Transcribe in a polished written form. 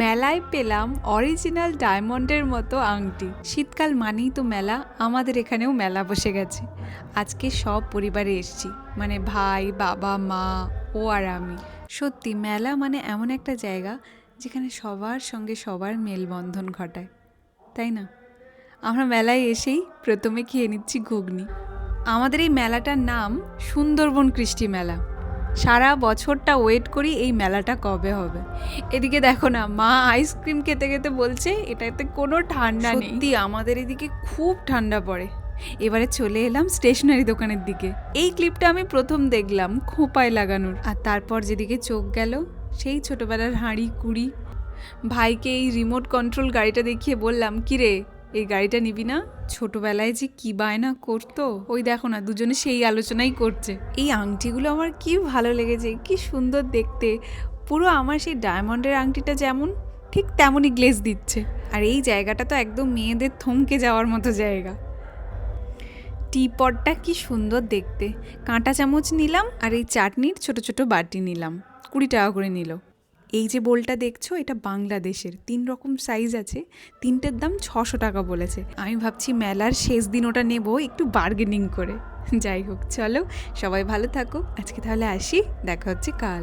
মেলায় পেলাম অরিজিনাল ডায়মন্ডের মতো আংটি। শীতকাল মানেই তো মেলা, আমাদের এখানেও মেলা বসে গেছে। আজকে সব পরিবারে এসছি, মানে ভাই, বাবা, মা, ও আর আমি। সত্যি মেলা মানে এমন একটা জায়গা যেখানে সবার সঙ্গে সবার মেলবন্ধন ঘটায়, তাই না? আমরা মেলায় এসেই প্রথমে খেয়ে নিচ্ছি ঘুগনি। আমাদের এই মেলাটার নাম সুন্দরবন কৃষ্টি মেলা। সারা বছরটা ওয়েট করি এই মেলাটা কবে হবে। এদিকে দেখো না, মা আইসক্রিম খেতে খেতে বলছে এটাতে কোনো ঠান্ডা নেই। সত্যি আমাদের এদিকে খুব ঠান্ডা পড়ে। এবারে চলে এলাম স্টেশনারি দোকানের দিকে। এই ক্লিপটা আমি প্রথম দেখলাম খোঁপায় লাগানোর, আর তারপর যেদিকে চোখ গেল সেই ছোটবেলার হাঁড়ি কুড়ি। ভাইকে এই রিমোট কন্ট্রোল গাড়িটা দেখিয়ে বললাম, কিরে এই গাড়িটা নিবি না? ছোটবেলায় যে কি বায়না করতো, ওই দেখো না দুজনে সেই আলোচনাই করছে। এই আংটিগুলো আমার কি ভালো লেগেছে, কি সুন্দর দেখতে। পুরো আমার সেই ডায়মন্ডের আংটিটা যেমন, ঠিক তেমনই গ্লেজ দিচ্ছে। আর এই জায়গাটা তো একদম মেয়েদের থমকে যাওয়ার মতো জায়গা। টি পটটা কি সুন্দর দেখতে। কাঁটা চামচ নিলাম, আর এই চাটনির ছোট ছোট বাটি নিলাম, 20 টাকা করে নিল। এই যে বোলটা দেখছো, এটা বাংলাদেশের, 3 রকম সাইজ আছে, 3টের দাম 600 টাকা বলেছে। আমি ভাবছি মেলার শেষ দিন ওটা নেব একটু বার্গেনিং করে। যাই হোক, চলো সবাই ভালো থাকো, আজকে তাহলে আসি, দেখা হচ্ছে কাল।